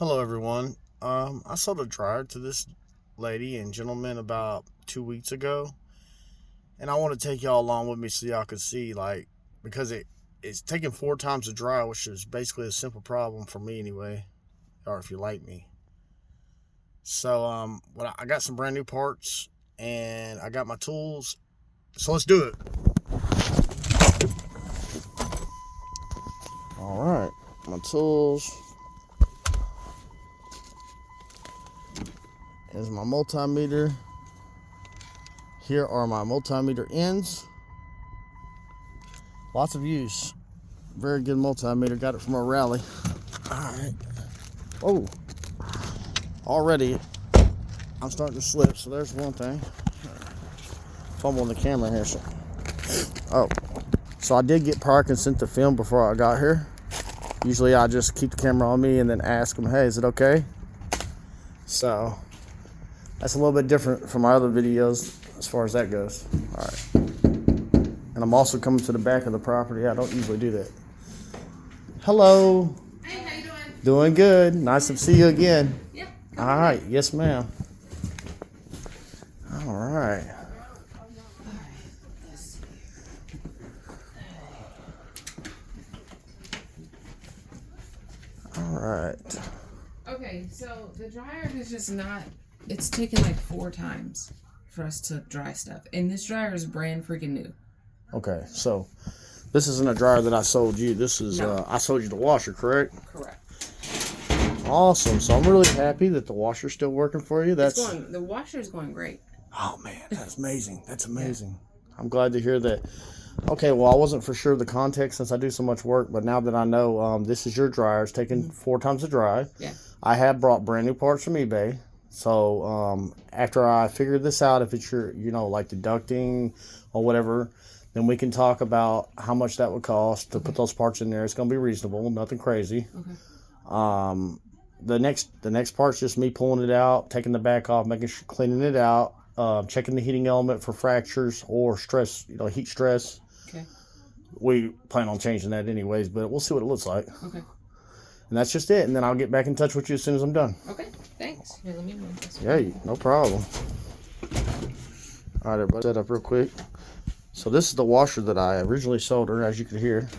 Hello, everyone. I sold a dryer to this lady and gentleman about 2 weeks ago, and I want to take y'all along with me so y'all can see, like, because it's taking 4 times the dryer, which is basically a simple problem for me anyway, or if you like me. So, I got some brand new parts, and I got my tools. So let's do it. All right, my tools. Here's my multimeter. Here are my multimeter ends. Lots of use. Very good multimeter. Got it from a rally. Alright. Oh. Already I'm starting to slip, so there's one thing. Fumbling the camera here. Oh. So I did get Parkinson to film before I got here. Usually I just keep the camera on me and then ask them, hey, is it okay? So that's a little bit different from my other videos as far as that goes. Alright. And I'm also coming to the back of the property. I don't usually do that. Hello. Hey, how you doing? Doing good. Nice to see you again. Yeah. All right. Yes, ma'am. All right. All right. Okay, so the dryer is just not. It's taken like 4 times for us to dry stuff, and this dryer is brand freaking new. Okay. So this isn't a dryer that I sold you. This is No. I sold you the washer, correct? Correct. Awesome. So I'm really happy that the washer's still working for you. The washer is going great. Oh man, that's amazing. That's amazing. Yeah. I'm glad to hear that. Okay, well, I wasn't for sure the context since I do so much work, but now that I know this is your dryer, it's taken 4 times to dry. Yeah. I have brought brand new parts from eBay. So after I figure this out, if it's your, like the ducting or whatever, then we can talk about how much that would cost to put those parts in there. It's going to be reasonable, nothing crazy. Okay. The next part's just me pulling it out, taking the back off, cleaning it out, checking the heating element for fractures or stress, heat stress. Okay. We plan on changing that anyways, but we'll see what it looks like. Okay. And that's just it. And then I'll get back in touch with you as soon as I'm done. Okay. Thanks. Here, let me move this. Yeah, no problem. All right, everybody, set up real quick. So this is the washer that I originally sold her, as you can hear.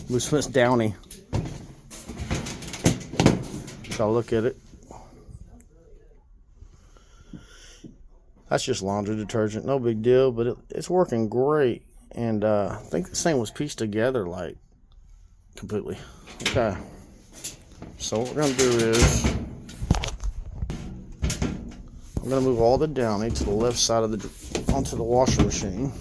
Lou Smith's Downy. So I'll look at it. That's just laundry detergent, no big deal, but it's working great. And I think this thing was pieced together like completely. Okay. So what we're gonna do is I'm gonna move all the Downy to the left side of onto the washer machine.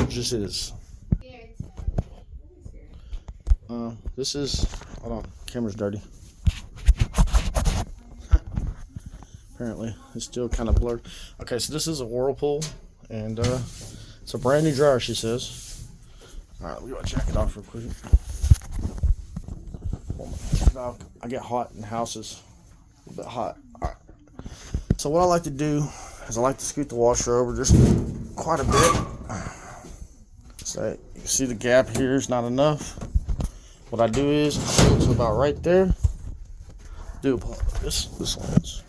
This is. This is. Hold on, camera's dirty. Apparently, it's still kind of blurred. Okay, so this is a Whirlpool, and it's a brand new dryer, she says. All right, we gotta check it off real quick. I get hot in houses, a little bit hot. All right. So what I like to do is I like to scoot the washer over just quite a bit. So you can see the gap here is not enough. What I do is I go to about right there. Do this lens.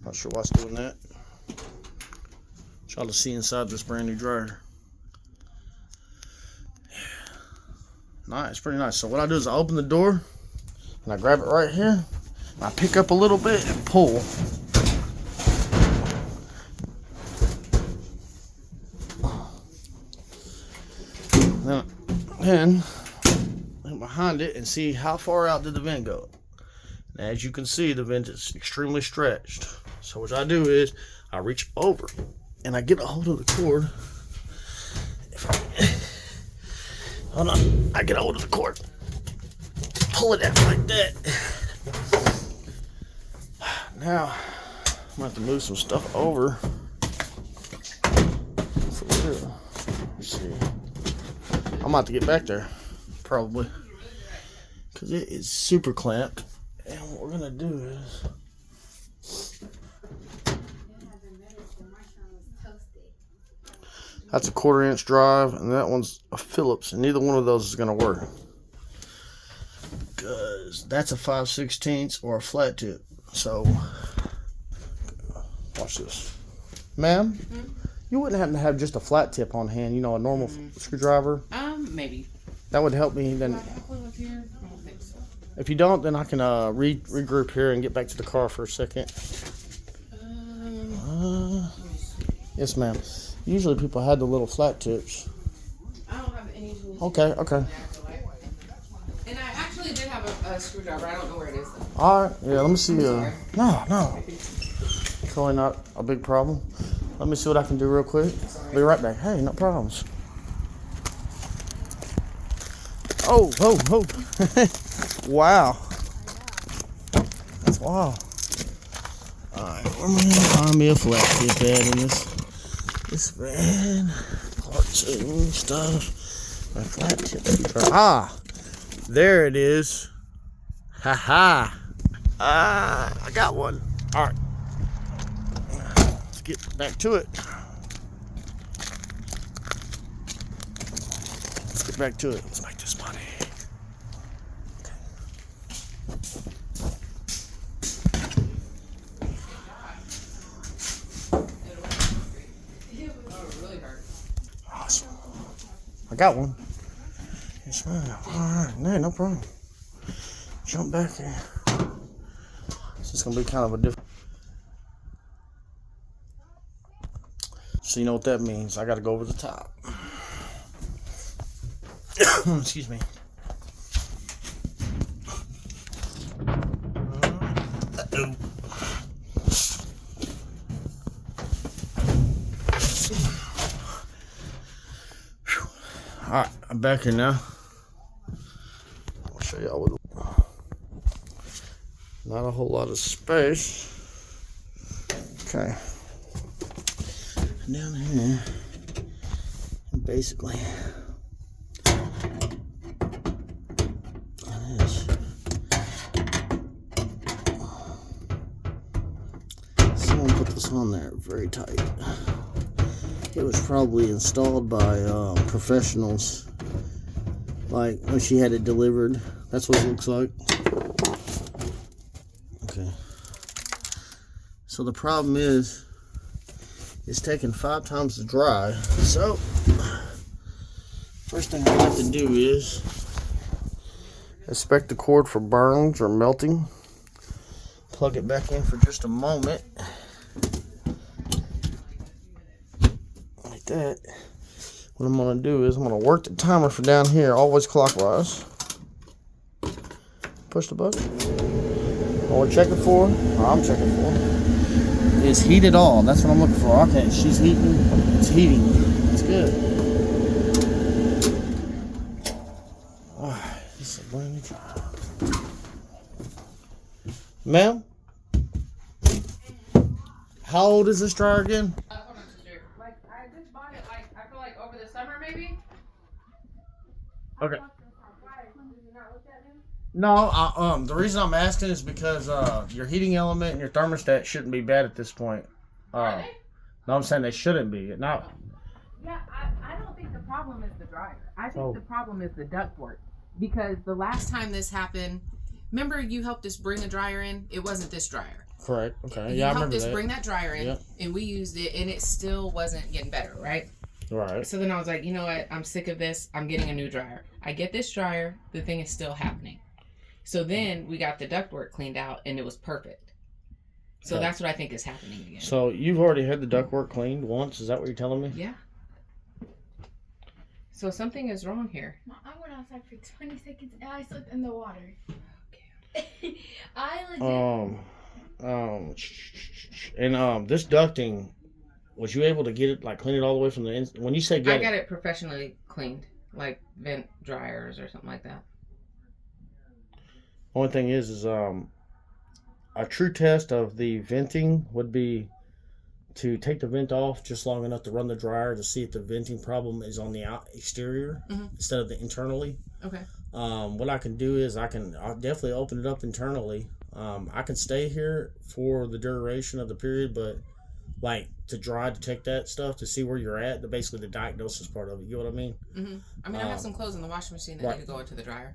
Not sure why it's doing that. Try to see inside this brand new dryer. Nice, pretty nice. So what I do is I open the door and I grab it right here and I pick up a little bit and pull. Then look behind it and see how far out did the vent go. And as you can see, the vent is extremely stretched. So what I do is I reach over and I get a hold of the cord. Hold on, I get a hold of the cord. Pull it out like that. Now I'm gonna have to move some stuff over. For real. Let's see. I'm about to get back there, probably, because it is super clamped. And what we're gonna do is That's a 1/4 inch drive, and that one's a Phillips, and neither one of those is going to work. Because that's a 5/16 or a flat tip. So, watch this. Ma'am, you wouldn't happen to have just a flat tip on hand, you know, a normal screwdriver? Maybe. That would help me then. Do I have one up here? I don't think so. If you don't, then I can regroup here and get back to the car for a second. Yes, ma'am. Usually people had the little flat tips. I don't have any tools. Okay. And I actually did have a screwdriver. I don't know where it is though. All right. Yeah, let me see. Sorry. No. Totally not a big problem. Let me see what I can do real quick. Sorry. Be right back. Hey, no problems. Oh. Wow. That's wild. Alright, where am I gonna find me a flat tip at in this van? Cartoon stuff. My flat tip. There it is. Ha. I got one. Alright. Let's get back to it. Let's make this money. Awesome. I got one. Yes, ma'am. Alright, no problem. Jump back in. This is gonna be kind of a different. So you know what that means. I gotta go over the top. Excuse me. Uh-oh. Alright, I'm back here now. I'll show y'all with not a whole lot of space. Okay. Down here, basically, someone put this on there very tight. It was probably installed by professionals, like when she had it delivered. That's what it looks like. Okay. So the problem is, it's taking 5 times to dry. So, first thing I have to do is inspect the cord for burns or melting. Plug it back in for just a moment. Like that. What I'm going to do is I'm going to work the timer for down here, always clockwise. Push the button. What we're checking for, I'm checking for, is heated on. That's what I'm looking for. Okay, she's heating. It's heating. It's good. Alright, this is a brand new dryer. Ma'am? How old is this dryer again? Hold on, sister. Like, I just bought it, like, I feel like over the summer, maybe? Okay. Why? Did you not look at me? No, the reason I'm asking is because your heating element and your thermostat shouldn't be bad at this point. Are they? No, I'm saying they shouldn't be. No. Yeah, I don't think the problem is the dryer. I think the problem is the ductwork. Because the last time this happened, remember you helped us bring a dryer in? It wasn't this dryer. Correct. Okay. You I helped remember us that. bring that dryer in, Yep. and we used it, and it still wasn't getting better, right? Right. So then I was like, you know what? I'm sick of this. I'm getting a new dryer. I get this dryer. The thing is still happening. So then we got the ductwork cleaned out, and it was perfect. So Okay. that's what I think is happening again. So you've already had the ductwork cleaned once. Is that what you're telling me? Yeah. So something is wrong here. I went outside for 20 seconds and I slipped in the water. Okay. I legit. And this ducting, was you able to get it, like, clean it all the way from the inside? When you say I get got it professionally cleaned, like vent dryers or something like that. only thing is a true test of the venting would be to take the vent off just long enough to run the dryer to see if the venting problem is on the exterior instead of the internally. Okay. What I can do is I'll definitely open it up internally. I can stay here for the duration of the period, but like to dry to take that stuff to see where you're at. Basically the diagnosis part of it. You know what I mean? Mm-hmm. I mean, I have some clothes in the washing machine that need to go into the dryer.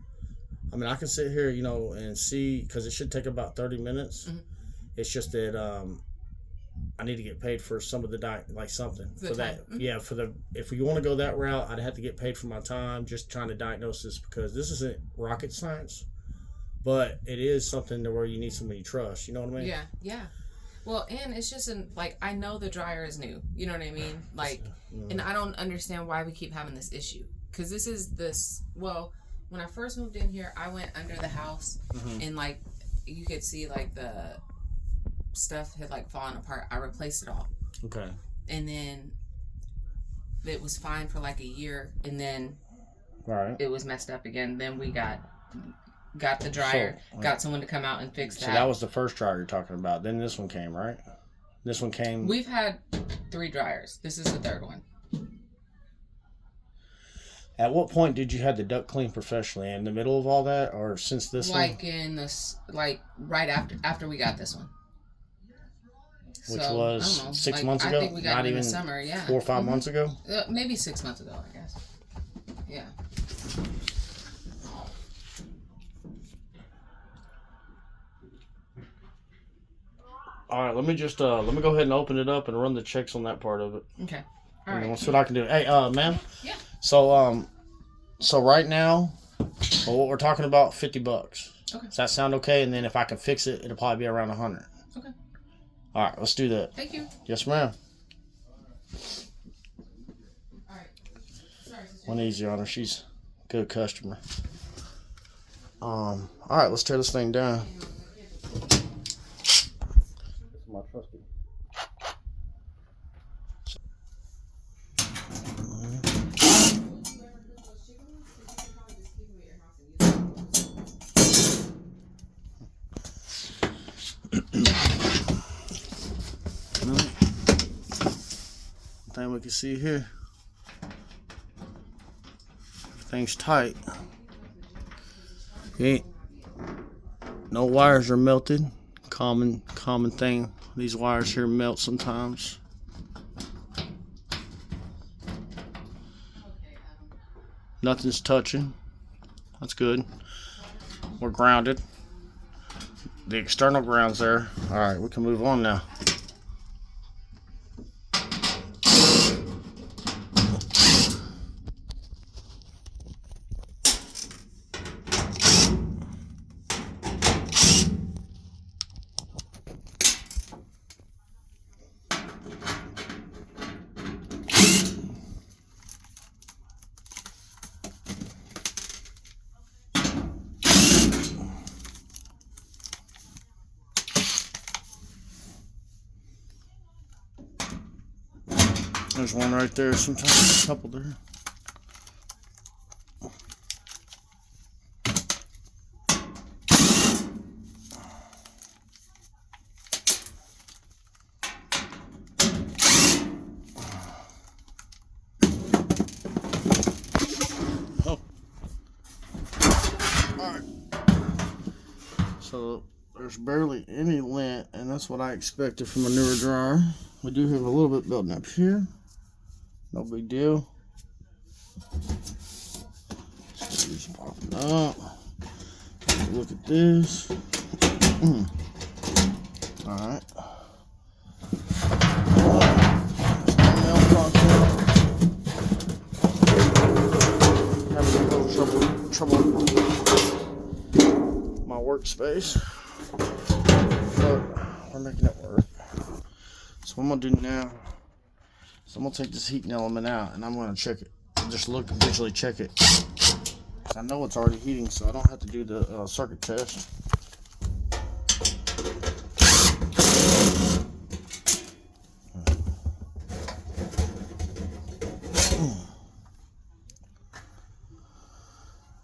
I mean, I can sit here, you know, and see because it should take about 30 minutes. Mm-hmm. It's just that I need to get paid for some of the like something for that. Mm-hmm. Yeah, if you want to go that route, I'd have to get paid for my time just trying to diagnose this because this isn't rocket science, but it is something to where you need somebody you trust. You know what I mean? Yeah, yeah. Well, and it's just like I know the dryer is new. You know what I mean? Like, and I don't understand why we keep having this issue because well, when I first moved in here, I went under the house and like you could see like the stuff had like fallen apart. I replaced it all. Okay. And then it was fine for like a year, and then it was messed up again. Then we got the dryer, got someone to come out and fix that. So that was the first dryer you're talking about. Then this one came, right? This one came. We've had 3 dryers. This is the 3rd one. At what point did you have the duct cleaned professionally? In the middle of all that, or since this one? Like right after we got this one. Which was 6 months ago? I think we got Not it in even the summer, yeah. 4 or 5 months ago? Maybe 6 months ago, I guess. Yeah. All right, let me go ahead and open it up and run the checks on that part of it. Okay. All right. right. Let's see what I can do. Hey, ma'am. Yeah. So right now, what we're talking about, $50. Okay. Does that sound okay? And then if I can fix it, it'll probably be around 100. Okay. All right, let's do that. Thank you. Yes, ma'am. All right. Sorry, sister. One easy on her. She's a good customer. All right, let's tear this thing down. This is my trusty. Thing we can see here, everything's tight. No wires are melted. Common thing. These wires here melt sometimes. Nothing's touching. That's good. We're grounded. The external ground's there. All right, we can move on now. There's one right there, sometimes a couple there. Oh. Alright. So there's barely any lint, and that's what I expected from a newer dryer. We do have a little bit building up here. No big deal. Just popping up. Look at this. Alright. Having a little trouble my workspace. But we're making it work. So what I'm gonna do now, so I'm gonna take this heating element out and I'm gonna check it. Just look, visually check it. I know it's already heating, so I don't have to do the circuit test.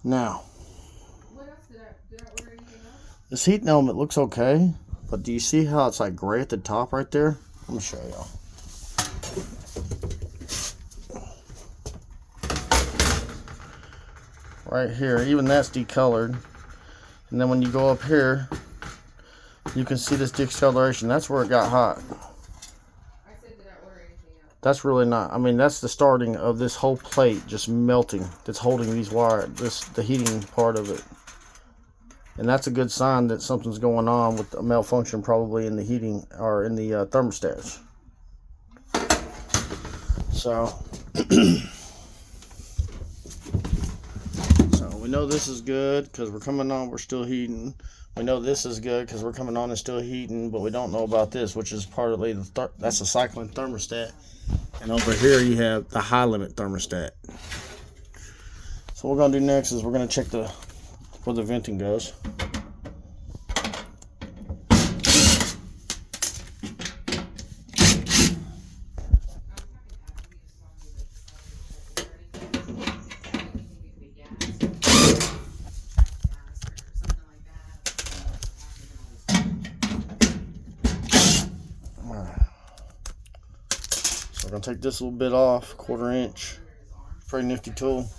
Now, What else did I order anything else? this heating element looks okay, but do you see how it's like gray at the top right there? Let me show y'all. Right here, even that's decolored. And then when you go up here, you can see this discoloration. That's where it got hot. I said that I That's really not, I mean, that's the starting of this whole plate just melting. That's holding these wires, the heating part of it. And that's a good sign that something's going on with a malfunction probably in the heating or in the thermostats. So, so we know this is good because we're coming on, we're still heating. We know this is good because we're coming on and still heating, but we don't know about this, which is partly that's a cycling thermostat. And over here you have the high limit thermostat. So what we're going to do next is we're going to check where the venting goes. So we're going to take this little bit off, 1/4 inch. Pretty nifty tool.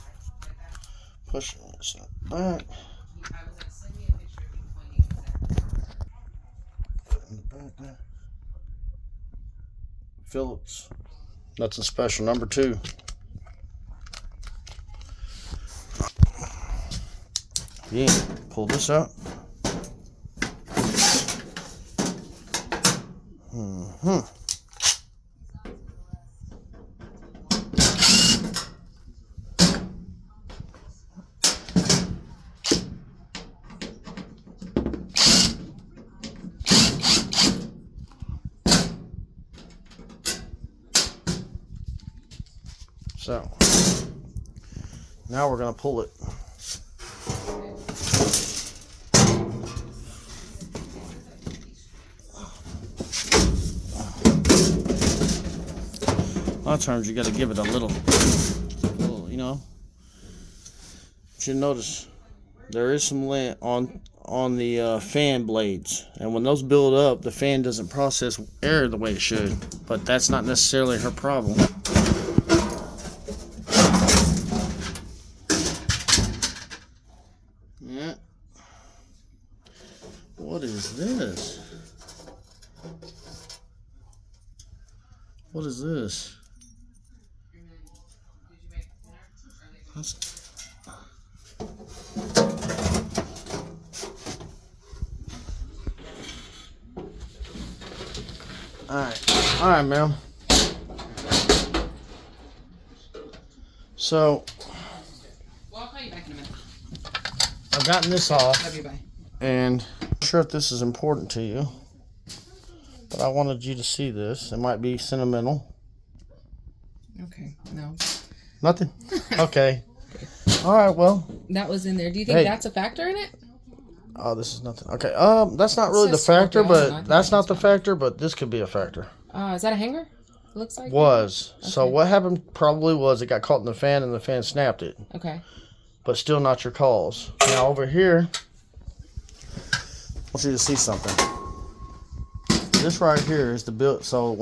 Push this back. Phillips. Nothing special. Number 2. Yeah. Pull this out. So now we're going to pull it. A lot of times you got to give it a little, you know. But you notice there is some lint on the fan blades, and when those build up, the fan doesn't process air the way it should. But that's not necessarily her problem. Yeah. What is this? What is this? All right, ma'am. So, Well, I'll call you back in a minute. I've gotten this off. Love you, bye. And I'm not sure if this is important to you, but I wanted you to see this. It might be sentimental. Okay, no. Nothing? Okay. All right, well. That was in there. Do you think Hey. that's a factor in it? Oh, this is nothing. Okay. That's not really the says small factor, gallon. I but think that's not that's the factor, but this could be a factor. Is that a hanger? Looks like. Was. So Okay. what happened probably was it got caught in the fan and the fan snapped it. Okay. But still not your cause. Now over here, I want you to see something. This right here is the build. So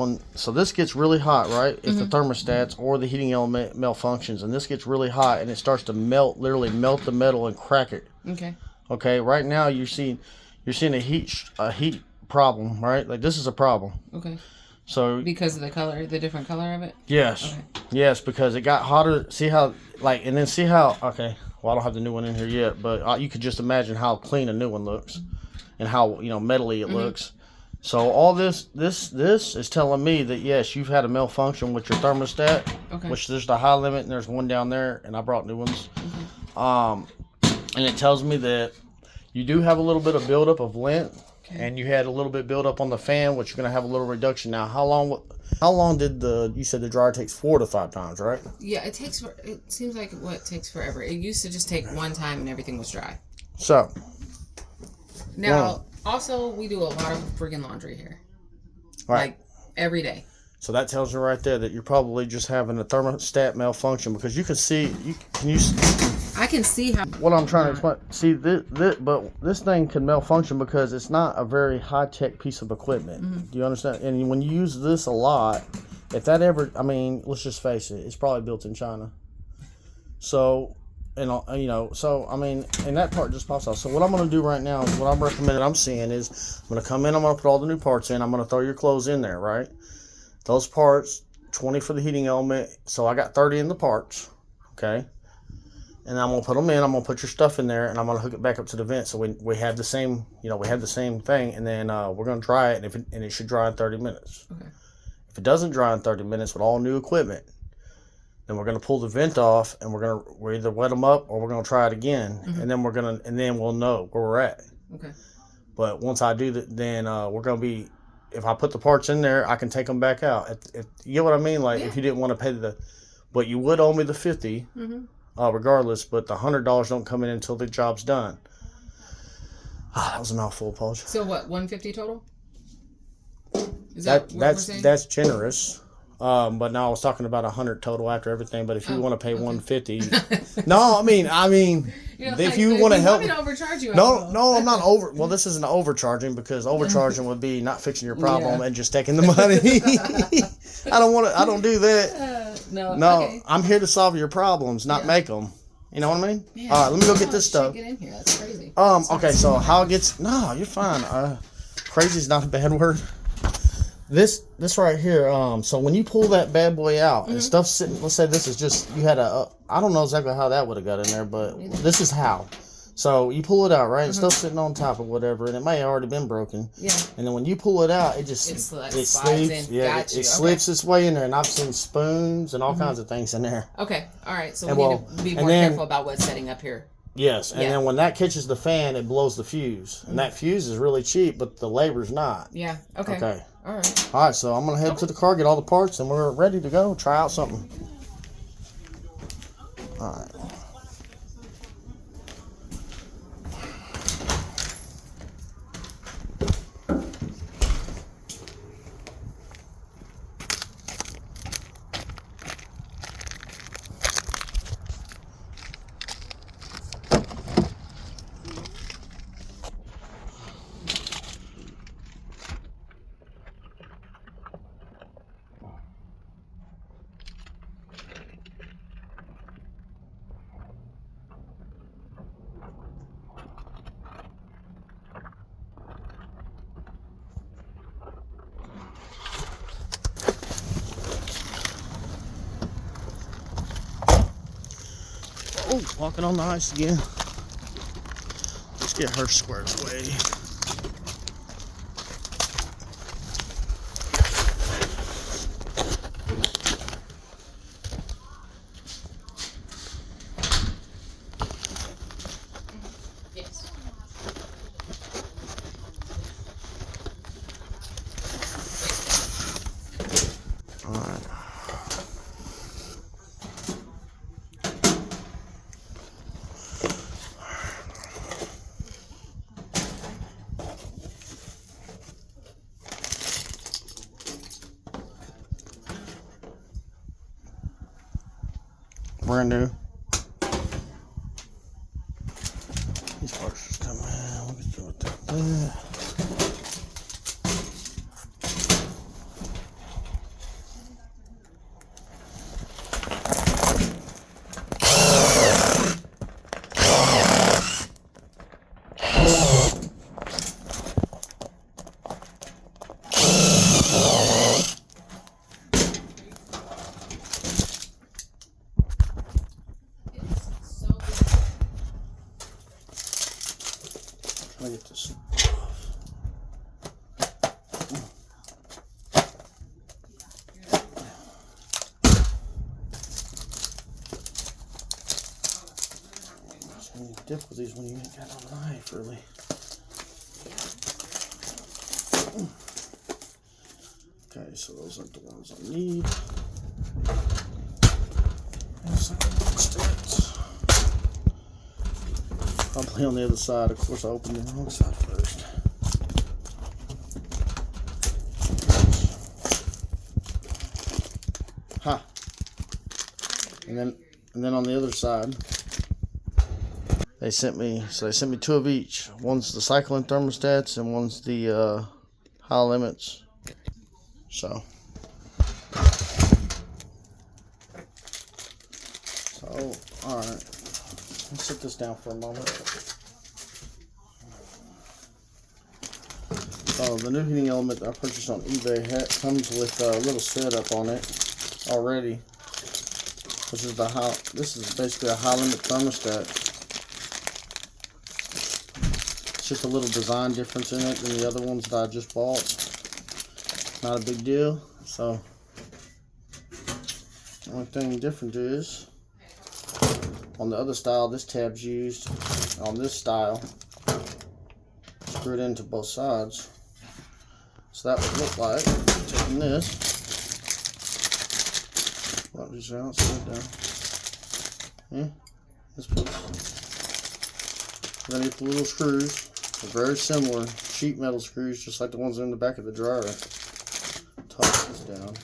this gets really hot, right? If the thermostats or the heating element malfunctions, and this gets really hot and it starts to melt, literally melt the metal and crack it. Okay. Okay. Right now you're seeing a heat problem, right? Like this is a problem. Okay. So Because of the color, the different color of it? yes, Okay. yes, because it got hotter. See how and then see how. Okay. Well, I don't have the new one in here yet, but you could just imagine how clean a new one looks, and how metally it looks. So all this is telling me that yes, you've had a malfunction with your thermostat, Okay. which there's the high limit and there's one down there, and I brought new ones. And it tells me that you do have a little bit of buildup of lint, and you had a little bit buildup on the fan, which you're gonna have a little reduction. Now, how long did you said the dryer takes 4 to 5 times, right? Yeah, it seems like it takes forever. It used to just take one time and everything was dry. So Now, also, we do a lot of friggin' laundry here. right. Like, every day. So that tells you right there that you're probably just having a thermostat malfunction, because you can see I can see how. what I'm trying to explain. See but this thing can malfunction because it's not a very high tech piece of equipment. Do you understand? And when you use this a lot, if that ever, I mean, let's just face it, it's probably built in China. So, so I mean, and that part just pops off. So what I'm going to do right now is what I'm recommending. I'm seeing is I'm going to come in. I'm going to put all the new parts in. I'm going to throw your clothes in there, right? Those parts, 20 for the heating element. So I got 30 in the parts. Okay. And I'm going to put them in. I'm going to put your stuff in there, and I'm going to hook it back up to the vent. So we have the same, we have the same thing. And then we're going to dry it, and it should dry in 30 minutes. Okay. If it doesn't dry in 30 minutes with all new equipment, then we're going to pull the vent off, and we're either wet them up or we're going to try it again. And then we'll know where we're at. Okay. But once I do that, then we're going to be, if I put the parts in there, I can take them back out. If you get what I mean? Like, if you didn't want to pay but you would owe me the 50. Regardless, but the $100 don't come in until the job's done. That was a mouthful, Paul. So what? 150 total? Is that what we're saying? That's generous. But now I was talking about 100 total after everything. But if you want to pay 150, no, I mean, if you want to help, me to overcharge you. No, I'm not over. Well, this isn't overcharging, because overcharging would be not fixing your problem and just taking the money. I don't do that. No. Okay. I'm here to solve your problems, not make them. You know what I mean? Man, all right, let me go get this stuff. Get in here. That's crazy. Okay, so how it gets? No, you're fine. Crazy is not a bad word. This right here. So when you pull that bad boy out and stuff's sitting, let's say this is just you had I don't know exactly how that would have got in there, but this is how. So you pull it out, right? And stuff's sitting on top of whatever, and it may have already been broken. Yeah. And then when you pull it out, it slips. Yeah, it slips its way in there, and I've seen spoons and all kinds of things in there. Okay. All right. So we need to be more careful about what's setting up here. Yes, and then when that catches the fan, it blows the fuse, and that fuse is really cheap, but the labor's not. Yeah. Okay. Okay. All right. All right. So I'm gonna head to the car, get all the parts, and we're ready to go. Try out something. All right. Oh, walking on the ice again. Let's get her squared away. Yes. All right. Brand new. These parts just come in. We'll get through it there. Let me get this off. There's any difficulties when you ain't got a knife, really. Okay, so those aren't the ones I need. Probably on the other side. Of course, I opened the wrong side first. Ha! And then on the other side, they sent me two of each. One's the cycling thermostats and one's the high limits. So all right. Let's sit this down for a moment. So the new heating element that I purchased on eBay comes with a little setup on it. already. This is basically a high limit thermostat. It's just a little design difference in it than the other ones that I just bought. Not a big deal. So the only thing different is on the other style, this tab's used. On this style, screwed into both sides. So that would look like taking this, lock this out, set it down. Yeah, this piece. Underneath the little screws, they're very similar, sheet metal screws, just like the ones in the back of the dryer. Toss this down.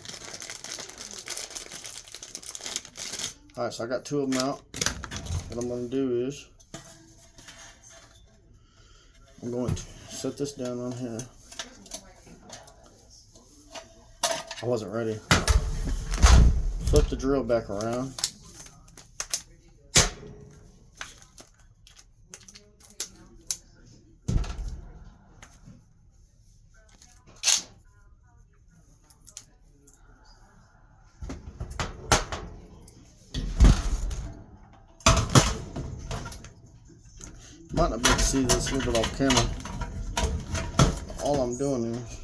Alright, so I got 2 of them out. What I'm going to do is, I'm going to set this down on here. I wasn't ready. Flip the drill back around. Might not be able to see this a little bit off camera. All I'm doing is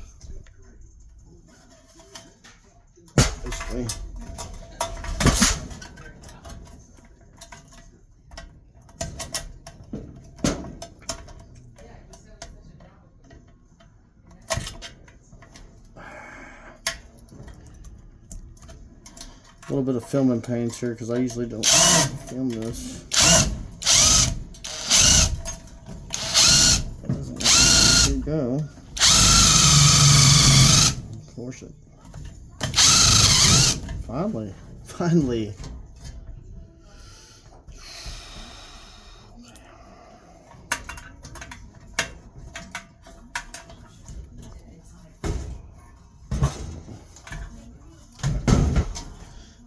basically a little bit of filming pains here because I usually don't film this. There you go. Of course it. Finally.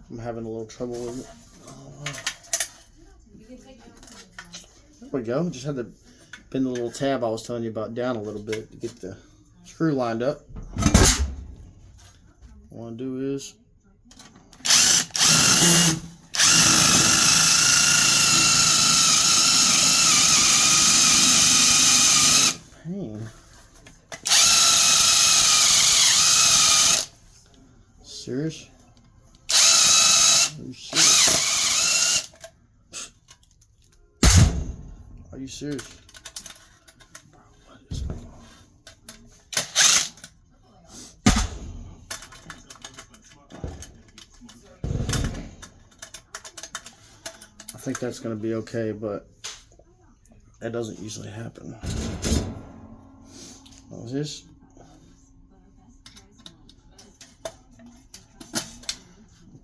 I'm having a little trouble with it. There we go. Just had to bend the little tab I was telling you about down a little bit to get the screw lined up. What I want to do is serious? Are you serious? Are you serious? I think that's going to be okay, but that doesn't usually happen. What was this?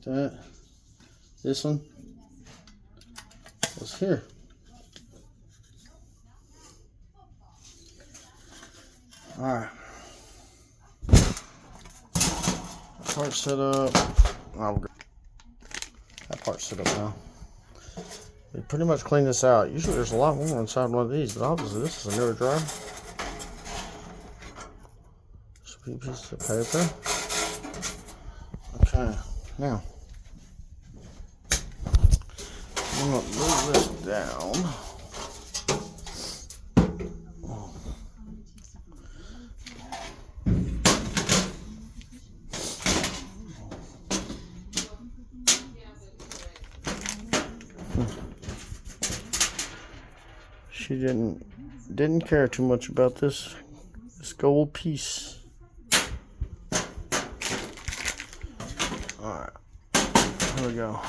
That. This one was here. Alright. Part set up. That part's set up now. We pretty much cleaned this out. Usually there's a lot more inside one of these, but obviously this is a newer dryer. Just a piece of paper. Okay, now I'm going to move this down. She didn't care too much about this gold piece. Alright, here we go.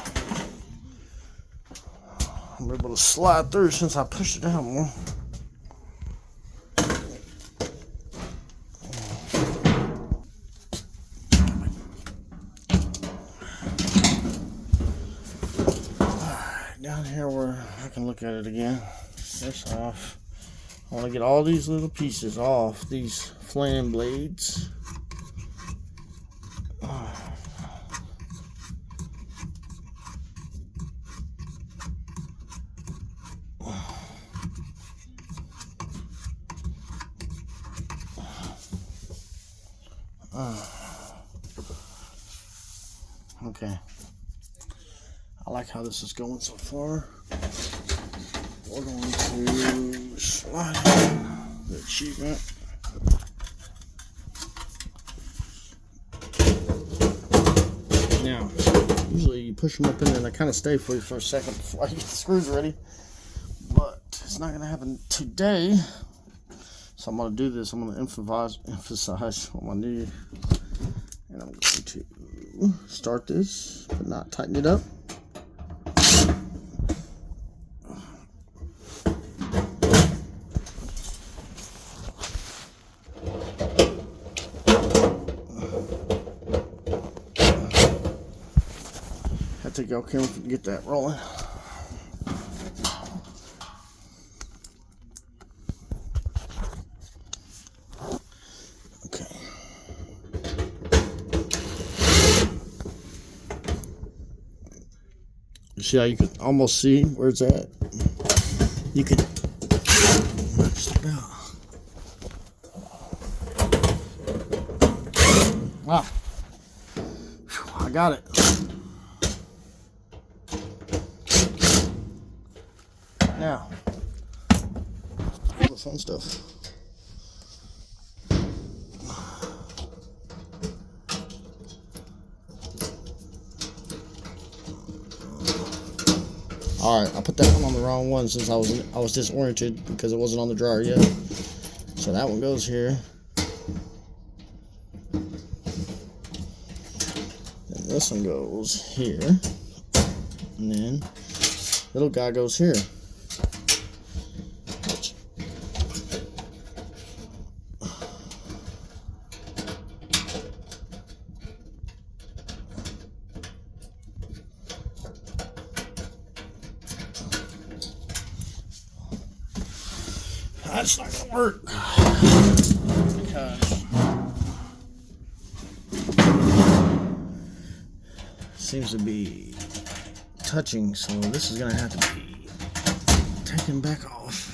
I'm able to slide through since I pushed it down more. Alright, down here where I can look at it again. This off. I want to get all these little pieces off these flame blades. Okay. I like how this is going so far. We're going to slide in the achievement. Now, usually you push them up in there and they kind of stay for you for a second before I get the screws ready. But it's not going to happen today. So I'm going to do this. I'm going to emphasize what I need. And I'm going to start this, but not tighten it up. Have to go careful to get that rolling. Okay. You see how you can almost see where it's at? You can just about. Wow. Whew, I got it. Now, all the fun stuff. All right, I put that one on the wrong one since I was disoriented because it wasn't on the dryer yet. So that one goes here. And this one goes here. And then little guy goes here. That's not gonna work because it seems to be touching, so this is gonna have to be taken back off.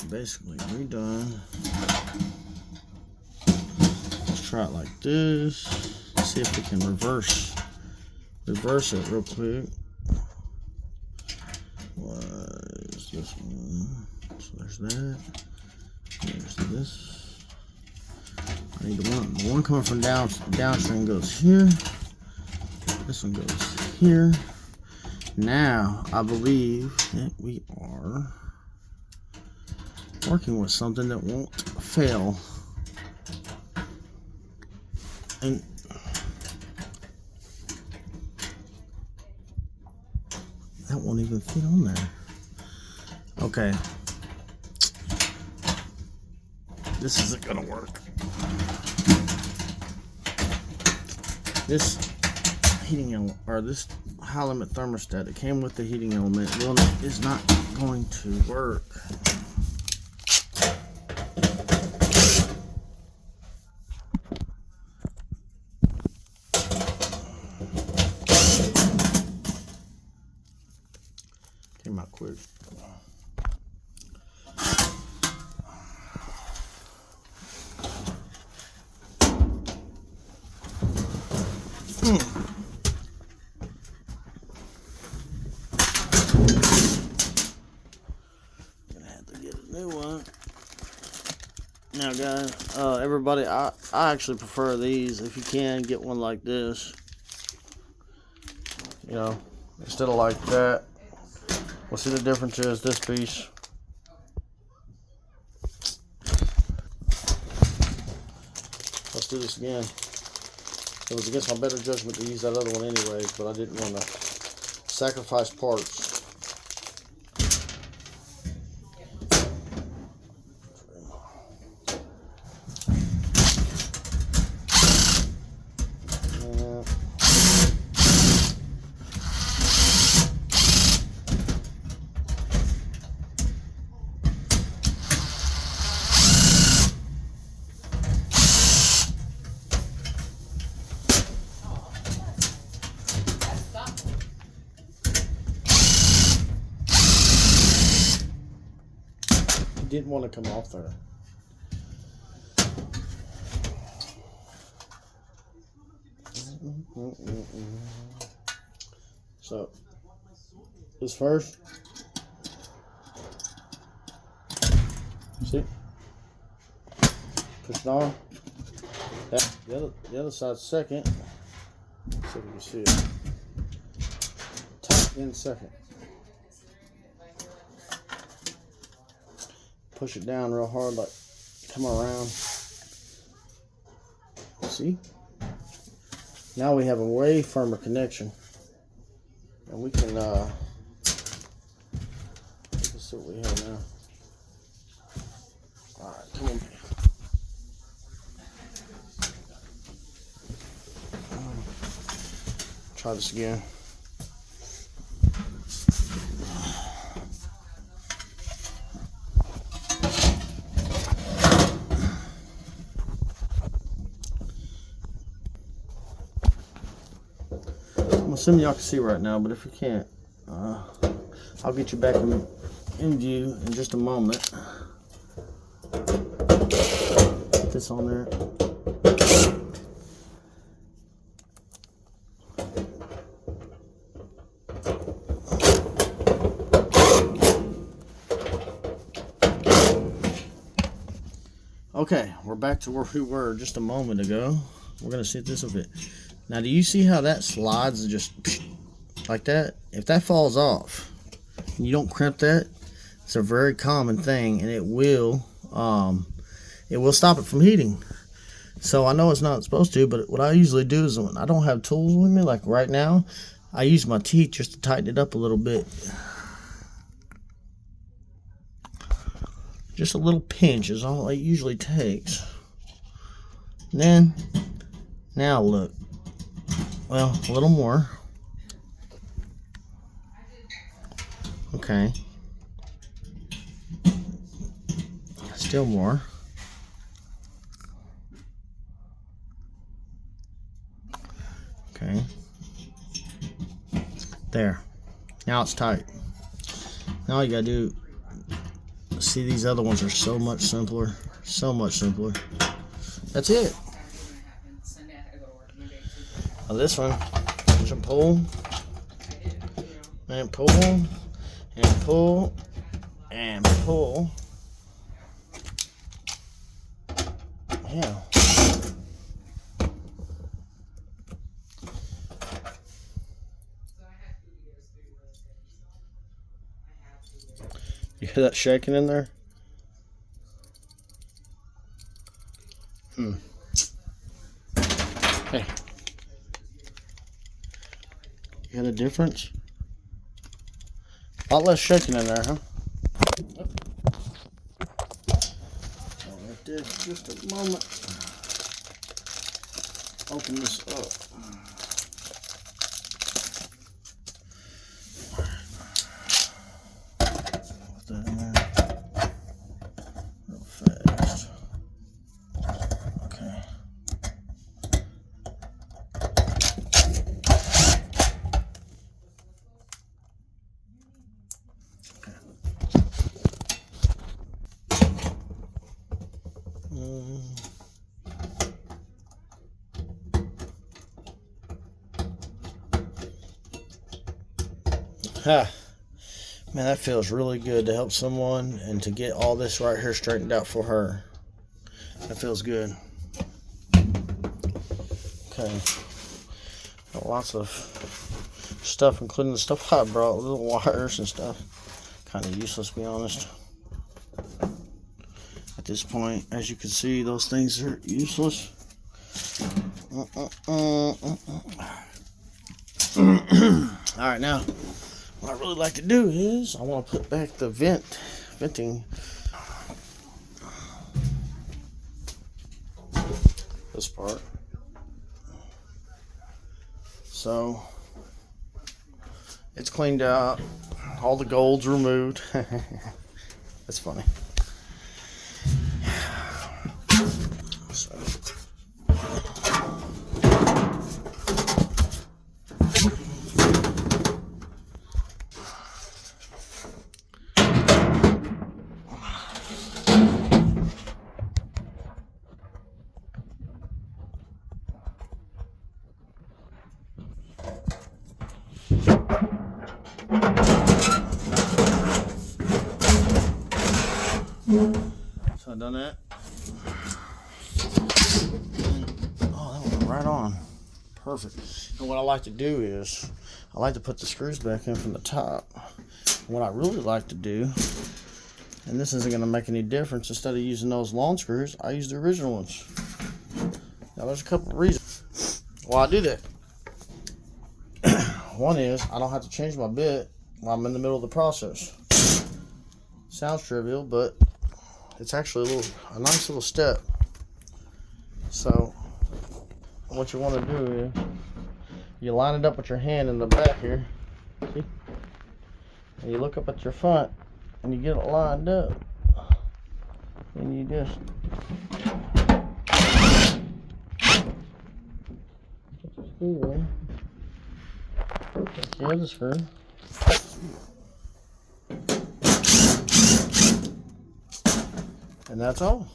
Basically redone. Let's try it like this. See if we can reverse it real quick. What is this one? So there's that. There's this. I need the one coming from downstream goes here. This one goes here. Now I believe that we are working with something that won't fail. And that won't even fit on there. Okay. This isn't gonna work. This heating element, or this high limit thermostat that came with the heating element is not going to work. Came out quick. Gonna have to get a new one. Now guys, everybody, I actually prefer these. If you can, get one like this. You know, instead of like that. We'll see the difference is this piece. Let's do this again. It was against my better judgment to use that other one anyways, but I didn't want to sacrifice parts. Didn't want to come off there. So, this first. See? Push it on. That, the other side second. Let's see if you can see it. Tap in second. Push it down real hard, like come around. See? Now we have a way firmer connection. And we can let's see what we have now. Alright, come on. Try this again. I'm assuming y'all can see right now, but if you can't, I'll get you back in view in just a moment. Put this on there. Okay, we're back to where we were just a moment ago. We're gonna see if this will fit. Now, do you see how that slides just like that? If that falls off and you don't crimp that, it's a very common thing, and it will stop it from heating. So I know it's not supposed to, but what I usually do is when I don't have tools with me, like right now, I use my teeth just to tighten it up a little bit. Just a little pinch is all it usually takes. And then, now look. Well, a little more. Okay. Still more. Okay. There. Now it's tight. Now all you gotta do, see, these other ones are so much simpler. So much simpler. That's it. Now this one, just pull, and pull, and pull, and pull. Yeah. You hear that shaking in there? Hey. You got a difference? A lot less shaking in there, huh? Right there, just a moment. Open this up. Put that in there. Real fast. Okay. Man, that feels really good to help someone and to get all this right here straightened out for her. That feels good. Okay. Got lots of stuff, including the stuff I brought, little wires and stuff. Kind of useless, to be honest. At this point, as you can see, those things are useless. Alright, now what I really like to do is I want to put back the venting. This part. So it's cleaned out. All the gold's removed. That's funny. So. So I've done that. Oh, that went right on. Perfect. And what I like to do is, I like to put the screws back in from the top. And what I really like to do, and this isn't going to make any difference, instead of using those long screws, I use the original ones. Now there's a couple of reasons why I do that. One is, I don't have to change my bit while I'm in the middle of the process. Sounds trivial, but it's actually a nice little step. So what you want to do is you line it up with your hand in the back here, see? And you look up at your front and you get it lined up, and you just put the screw in, take the other screw, and that's all.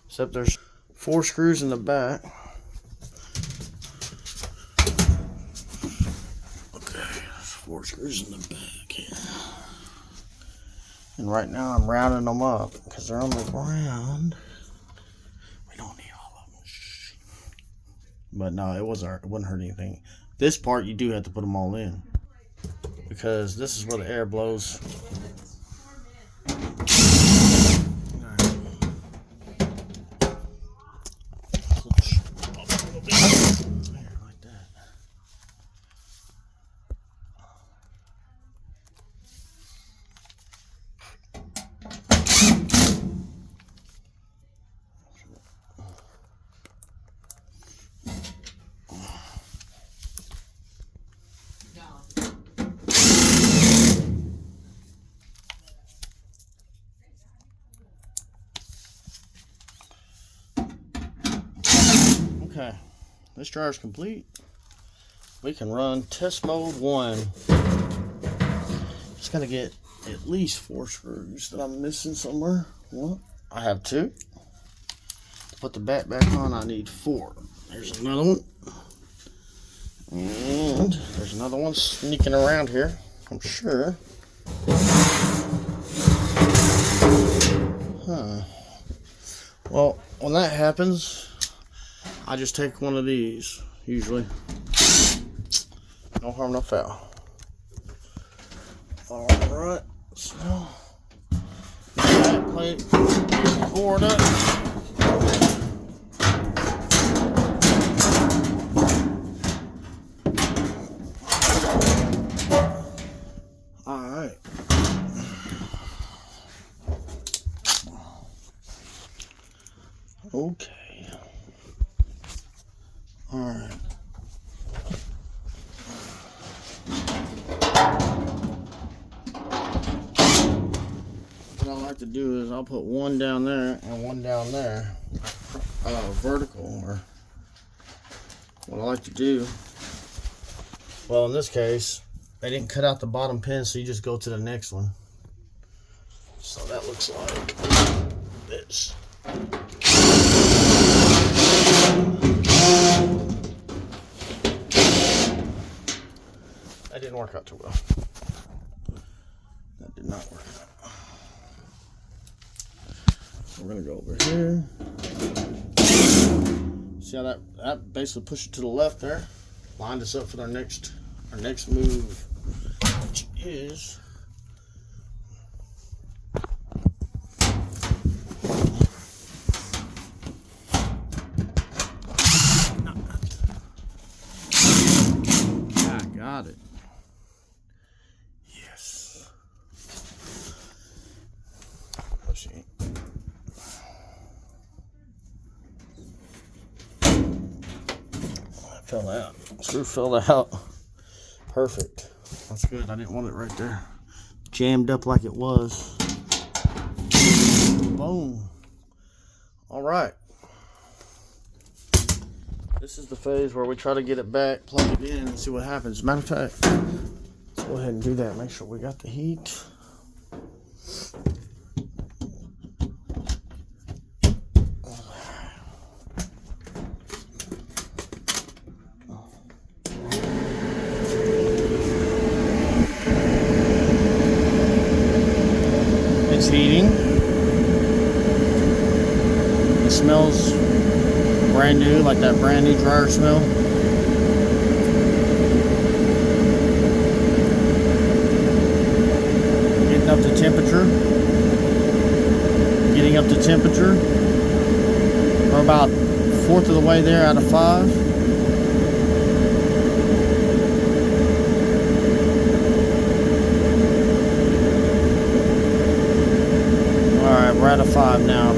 Except there's 4 screws in the back. Okay, there's 4 screws in the back here. And right now I'm rounding them up because they're on the ground. We don't need all of them. Shh. But no, it wouldn't hurt anything. This part you do have to put them all in, because this is where the air blows. Okay, this dryer's complete. We can run test mode 1. Just gotta get at least 4 screws that I'm missing somewhere. Well, I have 2. To put the bat back on, I need 4. There's another one. And there's another one sneaking around here, I'm sure. Huh. Well, when that happens, I just take one of these, usually. No harm, no foul. Alright, so that plate poured up. Alright. Okay. Alright. What I like to do is I'll put one down there and one down there, vertical, or what I like to do. Well, in this case, they didn't cut out the bottom pin, so you just go to the next one. So that looks like this. That didn't work out too well. That did not work out. So we're gonna go over here. See how that basically pushed it to the left there? Lined us up for our next move, which is I got it. Yes. Let's see. That fell out. Screw fell out. Perfect. That's good. I didn't want it right there jammed up like it was. Boom. All right. This is the phase where we try to get it back, plug it in, and see what happens. Matter of fact, let's go ahead and do that. Make sure we got the heat. It's heating. smells brand new, like that brand new dryer smell. Getting up to temperature. Getting up to temperature. We're about 1/4 of the way there out of 5. Alright, we're out of 5 now.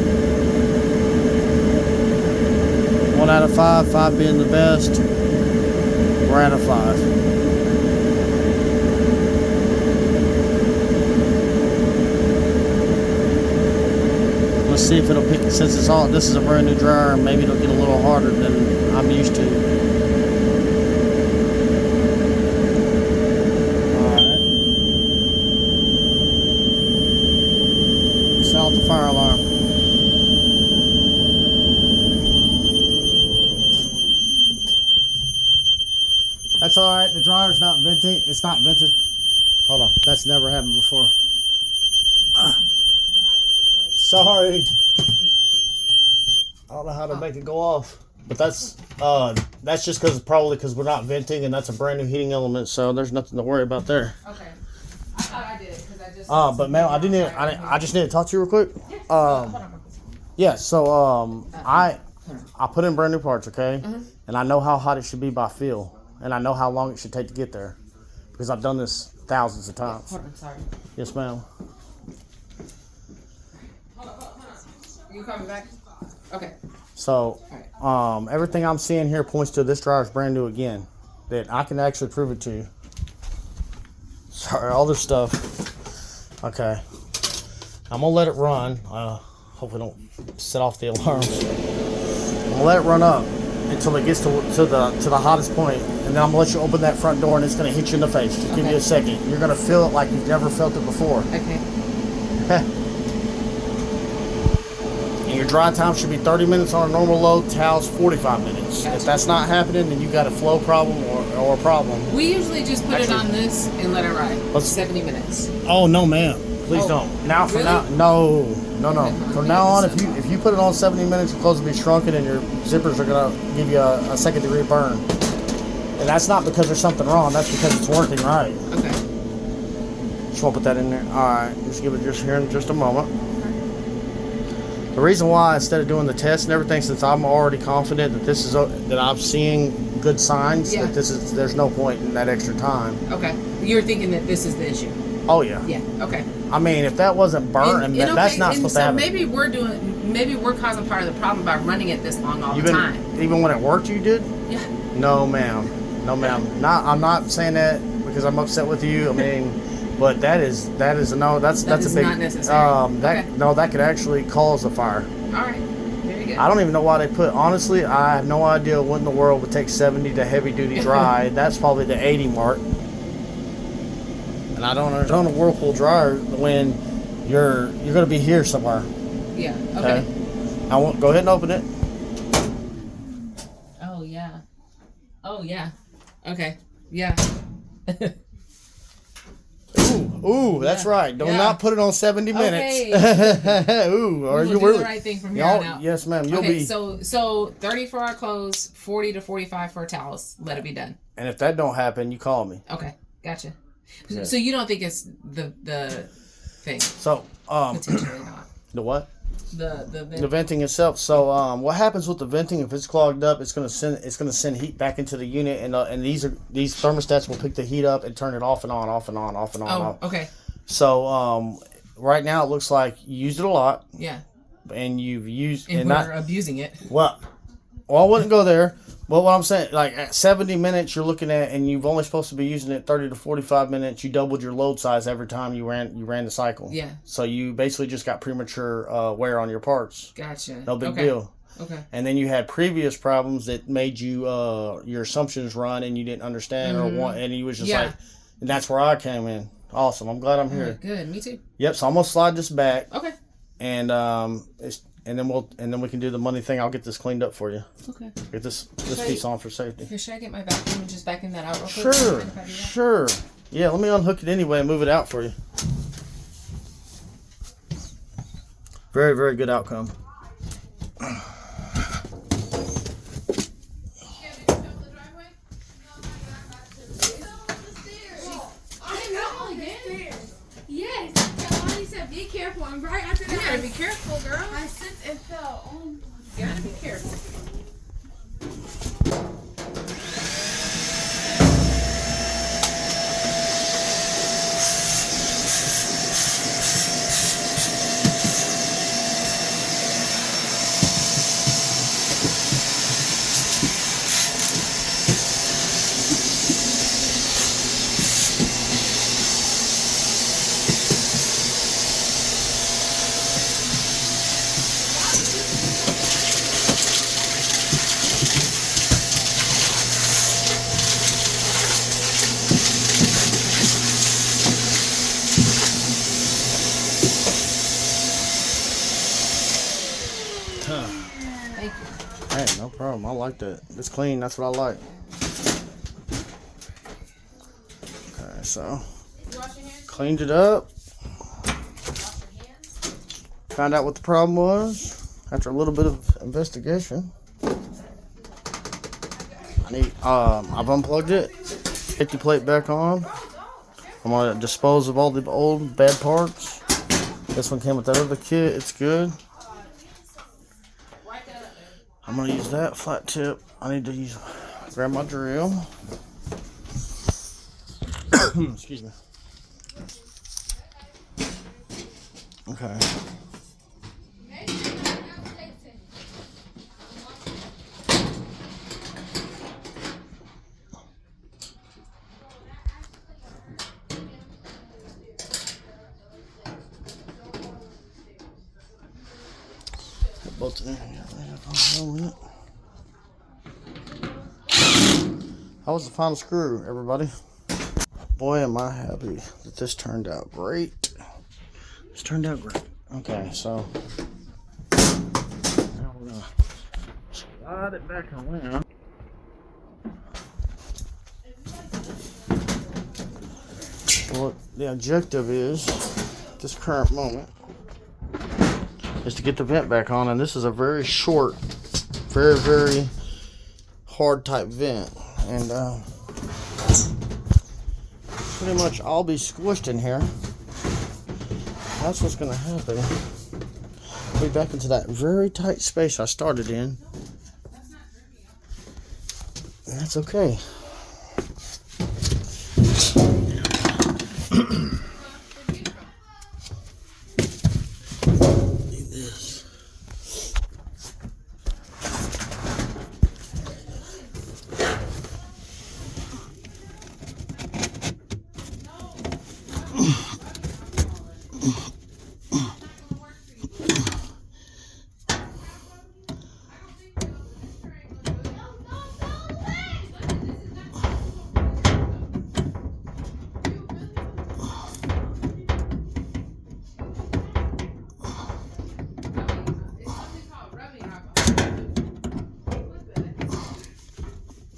1 out of 5, 5 being the best. We're out of 5. Let's see if it'll pick, since it's all, this is a brand new dryer, maybe it'll get a little harder than I'm used to. Alright. Set off the fire alarm. That's alright, the dryer's not venting, it's not vented. Hold on, that's never happened before. Sorry. I don't know how to make it go off. But that's just probably because we're not venting and that's a brand new heating element, so there's nothing to worry about there. Okay. I thought I did it because I just. But Mel, I just need to talk to you real quick. Yeah, so I put in brand new parts, okay? And I know how hot it should be by feel. And I know how long it should take to get there. Because I've done this thousands of times. Hold on, sorry. Yes, ma'am. Hold on. You coming back? Okay. So, everything I'm seeing here points to this dryer's brand new again. That I can actually prove it to you. Sorry, all this stuff. Okay. I'm going to let it run. Hopefully don't set off the alarms. I'm going to let it run up until it gets to the hottest point. And then I'm going to let you open that front door and it's going to hit you in the face. Just give you a second. You're going to feel it like you've never felt it before. Okay. And your dry time should be 30 minutes on a normal load, towels 45 minutes. Gotcha. If that's not happening, then you got a flow problem or a problem. We usually just put it on this and let it ride. Let's- 70 minutes. Oh no, ma'am! Please Oh, don't. Now from really? now, no. Okay. From now on, if you put it on 70 minutes, your clothes will be shrunken and your zippers are gonna give you a second-degree burn. And that's not because there's something wrong. That's because it's working right. Okay. Just want to put that in there. All right, just give it just here in just a moment. The reason why, instead of doing the test and everything, since I'm already confident that this is that I'm seeing good signs, Yeah. that there's no point in that extra time. Okay. You're thinking that this is the issue. Oh yeah. Yeah. Okay. I mean, if that wasn't burnt, that's not supposed to happen. Maybe we're causing part of the problem by running it this long all the Even time. even when it worked, you did? Yeah. No, ma'am. No, ma'am. I'm not saying that because I'm upset with you. I mean, but that is a no. That's That a is big. not necessary. Okay. No, that could actually cause a fire. All right. Very good. I don't even know why they put. Honestly, I have no idea what in the world would take 70 to heavy duty dry. That's probably the 80 mark. And I don't understand a Whirlpool dryer when you're going to be here somewhere. Yeah. Okay. I won't go ahead and open it. Oh yeah. Oh yeah. Okay. Yeah. Ooh, that's right. Do not put it on 70 minutes. Ooh, or We you will do the right thing from here on out. Yes, ma'am. You'll Okay. be. So 30 for our clothes, 40 to 45 for our towels. Let it be done. And if that don't happen, you call me. Okay. Gotcha. Yeah. So you don't think it's the thing? So, Potentially not. the what? The The venting itself. So, what happens with the venting? If it's clogged up, it's gonna send heat back into the unit, and these thermostats will pick the heat up and turn it off and on, off and on, off and on. Oh, off. okay. So, right now it looks like you used it a lot, Yeah. and you've used And and we're not abusing it. well. I wouldn't go there. But what I'm saying, like at 70 minutes, you're looking at, and you've only supposed to be using it 30 to 45 minutes. You doubled your load size every time you ran the cycle. Yeah. So you basically just got premature wear on your parts. Gotcha. No big Okay. deal. Okay. And then you had previous problems that made you your assumptions run, and you didn't understand or want, and you was just Yeah. like, and that's where I came in. Awesome. I'm glad I'm here. Alright, good. Me too. Yep. So I'm gonna slide this back, Okay. and and then we can do the money thing. I'll get this cleaned up for you. Okay. Get this Should piece on for safety. Here, should I get my vacuum and just vacuum that out real quick? Sure, Mind if I do that? sure. Yeah, let me unhook it anyway and move it out for you. Very, very good outcome. Thank you. Hey, no problem. I like that. It's clean. That's what I like. Okay, so You wash your hands? cleaned it up. Wash your hands? Found out what the problem was after a little bit of investigation. I've unplugged it. Hit the plate back on. I'm gonna dispose of all the old bad parts. This one came with that other kit. It's good. Wipe that up, baby. I'm gonna use that flat tip. I need to grab my drill. Excuse me. Okay. Put both in here. How was the final screw, everybody? Boy, am I happy that this turned out great. This turned out great. Okay, so now we're gonna slide it back around. What the objective is, at this current moment, is to get the vent back on, and this is a very short, very, very hard type vent, and pretty much I'll be squished in here. That's what's gonna happen. I'll be back into that very tight space I started in, and that's okay. Need this.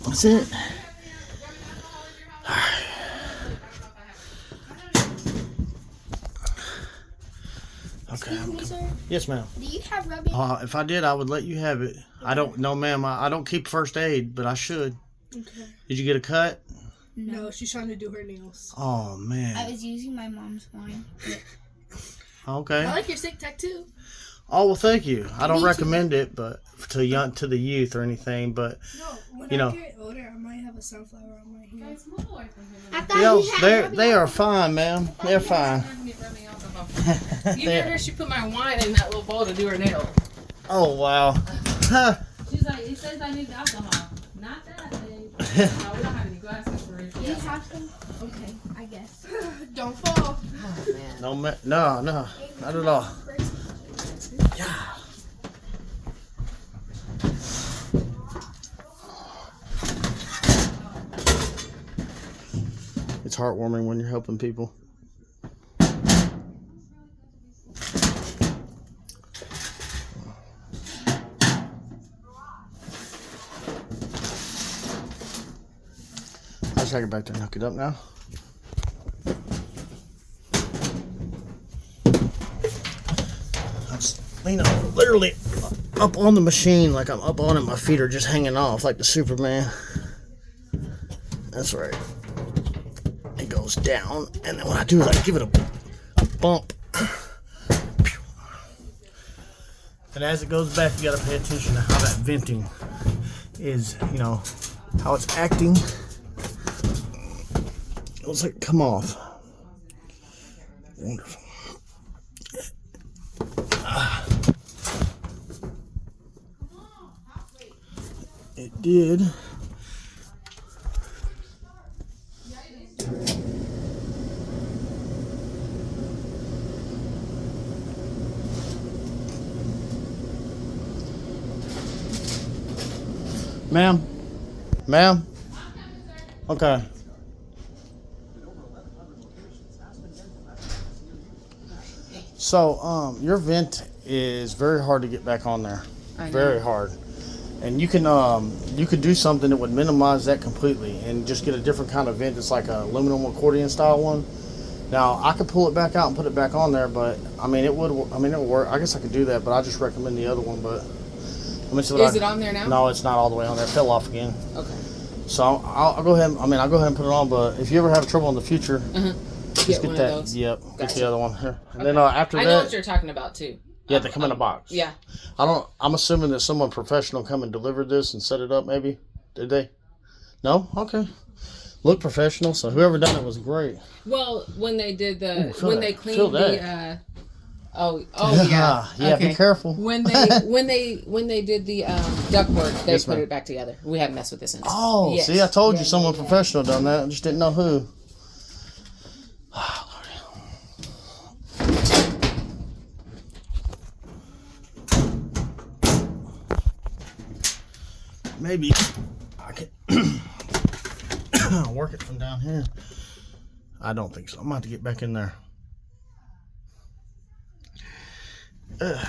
That's it. Okay. Excuse me, sir. Yes, ma'am. Do you have rubbing? If I did, I would let you have it. I don't know, ma'am. I don't keep first aid, but I should. Okay. Did you get a cut? No, she's trying to do her nails. Oh man. I was using my mom's wine. Okay. I like your stick tattoo. Oh well, thank you. I don't Me too. recommend it, but to the youth or anything. But No, when You I know. get older, I might have a sunflower on my hand. Guys, move away from him. I thought you know, he had they are fine, ma'am. They're fine. You hear her? She put my wine in that little bowl to do her nail. Oh wow. Huh. She's like, it says I need alcohol. Not that, babe. No, we don't have any glasses for it. Do you have some? Okay, I guess. Don't fall. Oh, man. No, not at all. Yeah. It's heartwarming when you're helping people. I'll just take it back there and hook it up now. Literally up on the machine, like I'm up on it. My feet are just hanging off like the Superman. That's right. It goes down, and then when I do it, I give it a bump. And as it goes back, you got to pay attention to how that venting is, you know, how it's acting. It looks like it come off. Wonderful. It did. Ma'am? Ma'am? Okay. So, your vent is very hard to get back on there. I know. Very hard. And you can do something that would minimize that completely and just get a different kind of vent. It's like a aluminum accordion style one. Now, I could pull it back out and put it back on there, but I mean, it would work. I guess I could do that, but I just recommend the other one. But let me see what Is it on there now? No, it's not all the way on there. It fell off again. Okay. So I'll go ahead. I'll go ahead and put it on. But if you ever have trouble in the future, Get just one get that. of those. Yep. Get Gotcha. the other one here. And Okay. then after I know that, what you're talking about too. yeah, they come in a box. Yeah. I'm assuming that someone professional come and delivered this and set it up. Maybe did they? No. Okay. Look professional. So whoever done it was great. Well, when they did Ooh, feel when that. they Feel cleaned that. yeah. Yeah. Okay. Be careful. When they did the ductwork, they Yes, put ma'am. it back together. We haven't messed with this since. Oh, Yes. see, I told you Yeah, someone yeah, yeah. professional done that. I just didn't know who. Maybe I can work it from down here. I don't think so. I'm about to get back in there. Ugh.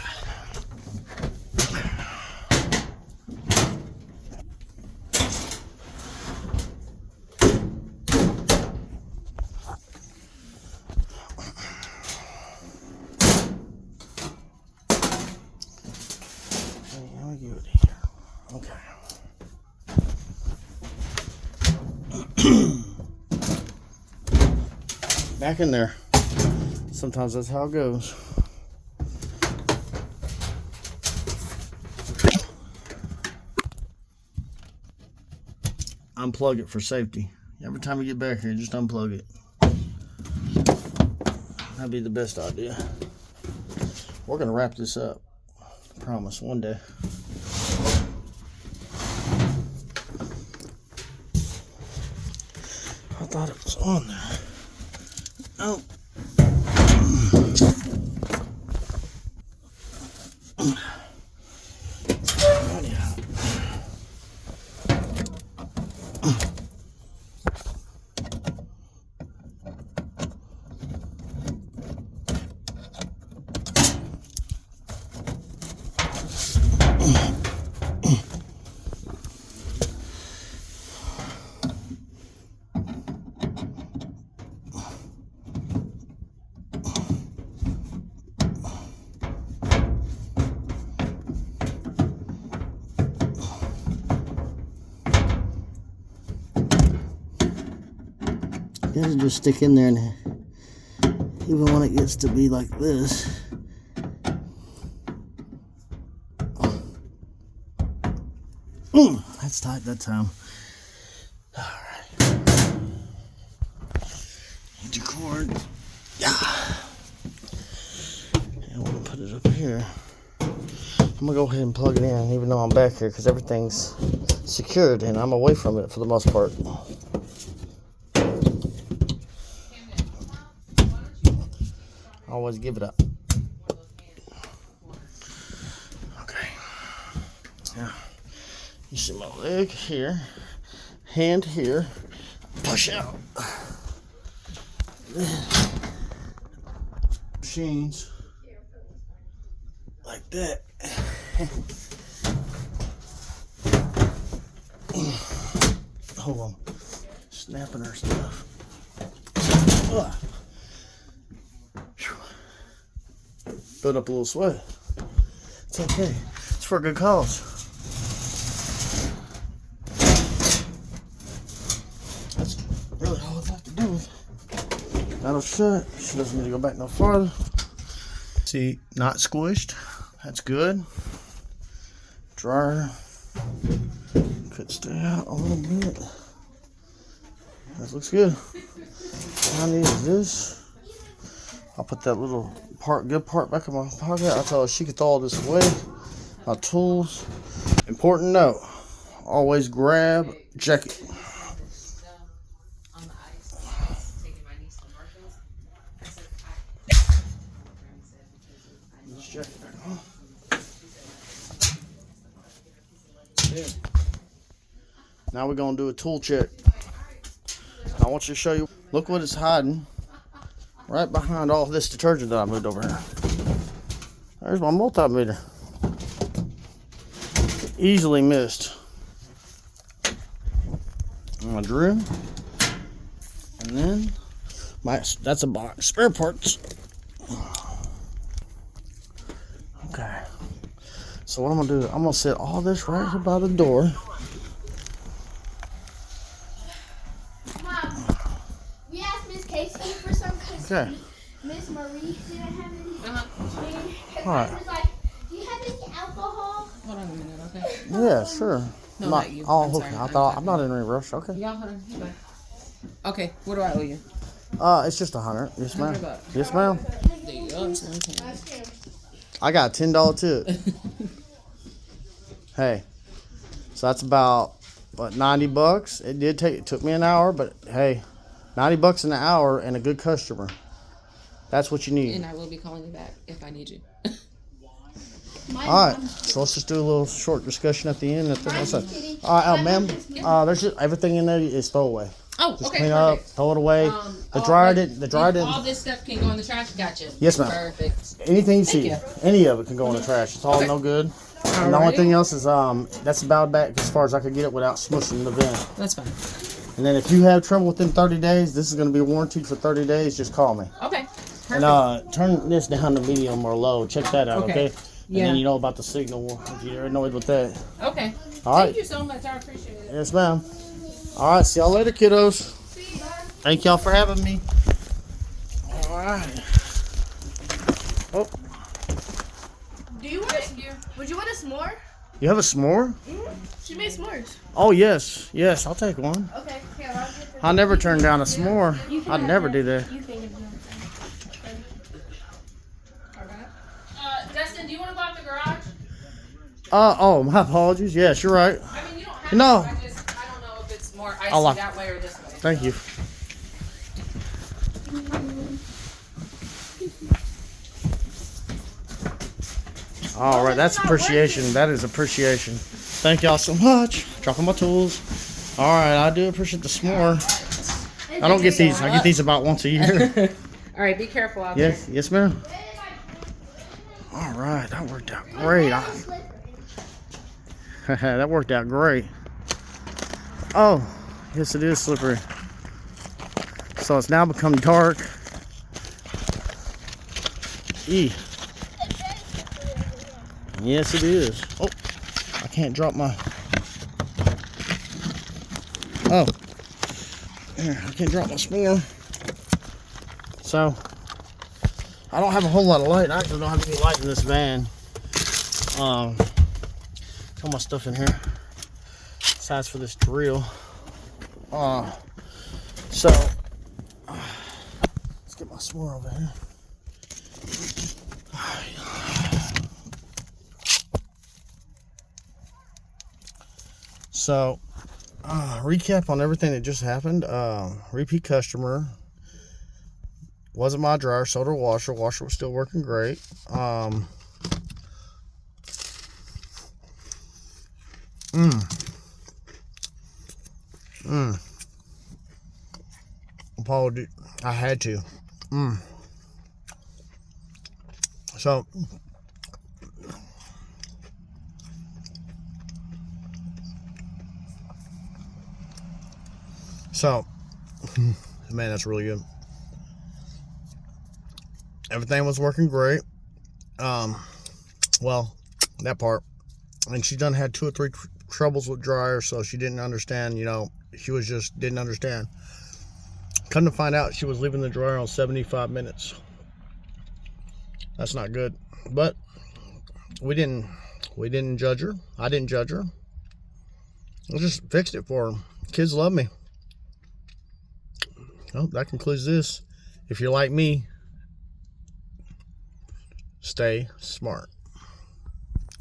Let me get it here. Okay. Back in there. Sometimes that's how it goes. Unplug it for safety. Every time you get back here, just unplug it. That'd be the best idea. We're gonna wrap this up. I promise, one day. I thought it was on there. Oh. Anyhow. It'll just stick in there, and even when it gets to be like this, that's tight that time. All right, need your cord. Yeah, and we're gonna put it up here. I'm gonna go ahead and plug it in, even though I'm back here, because everything's secured and I'm away from it for the most part. Always give it up. Okay. Now, you see my leg here, hand here, push out. Machines like that. Hold on, snapping her stuff. Ugh. Build up a little sweat. It's okay. It's for a good cause. That's really all I'd like to do. That'll shut. She doesn't need to go back no farther. See, not squished That's good. Dryer could stay out a little bit. That looks good. All I need is this. I'll put that little good part back in my pocket. I told her she could throw all this away. My tools. Important note: always grab jacket. This jacket back on. Yeah. Now we're gonna do a tool check. I want you to show you. Look what it's hiding right behind all this detergent that I moved over here. There's my multimeter. Easily missed. My drill. And then that's a box. Spare parts. Okay. So what I'm gonna do, I'm gonna set all this right here by the door. Mom, we asked Miss Casey for some because Okay. Miss Marie didn't have any. All right. She was like, do you have any alcohol? Hold on a minute, okay? Yeah, sure. No, not you. Oh, I'm okay. sorry. I thought I'm not in any rush. Okay. Y'all, hold on. Bye. Okay, what do I owe you? It's just 100. Yes, ma'am. $100. Yes, ma'am. There you go. It's okay. I got a $10 tip. Hey, so that's about what, $90. It took me an hour, but hey, $90 an hour and a good customer. That's what you need. And I will be calling you back if I need you. All right, so let's just do a little short discussion at the end. All right, ma'am. There's just everything in there is throwaway. Oh, Just okay, clean up, perfect. throw it away. The dryer didn't. All this stuff can go in the trash. Gotcha. Yes, ma'am. Perfect. Anything you see, you. any of it can go in the trash. It's all Okay. no good. And the only Alrighty. thing else is that's about back as far as I could get it without smushing the vent. That's fine. And then if you have trouble within 30 days, this is going to be warranted for 30 days. Just call me. Okay. Perfect. And turn this down to medium or low. Check that out, okay? Okay. And Yeah. then you know about the signal if you're annoyed with that. Okay. All right. Thank you so much. I appreciate it. Yes, ma'am. All right. See y'all later, kiddos. Thank y'all for having me. All right. Oh, Do you want? Would you want a s'more? you have a s'more? She made s'mores. Oh, yes. Yes, I'll take one. Okay, here, I'll get the. I never turn down a s'more. You can I'd have never that. do that. You can have Dustin, do you want to go out the garage? Oh, my apologies. Yes, you're right. I mean, you don't have No. to. I don't know if it's more icy I'll- that way or this way. Thank you. All right, that's appreciation. That is appreciation. Thank y'all so much. Dropping my tools. All right, I do appreciate the s'more. I don't get these. I get these about once a year. All right, be careful out Yes, yes, ma'am. All right, that worked out great. That worked out great. Oh, yes, it is slippery. So it's now become dark. E. Yes, it is. Oh, I can't drop my. Oh, there, I can't drop my s'more. So I don't have a whole lot of light. I actually don't have any light in this van. All my stuff in here. Besides for this drill. So let's get my s'more over here. So, recap on everything that just happened. Repeat customer. Wasn't my dryer, sold her washer. Washer was still working great. Apology. I had to. So, man, that's really good. Everything was working great. Well, that part. And she done had 2 or 3 troubles with dryer, so she didn't understand, she was just didn't understand. Come to find out, she was leaving the dryer on 75 minutes. That's not good. But we didn't judge her. I didn't judge her. I just fixed it for her. Kids love me. Well, that concludes this. If you're like me, stay smart.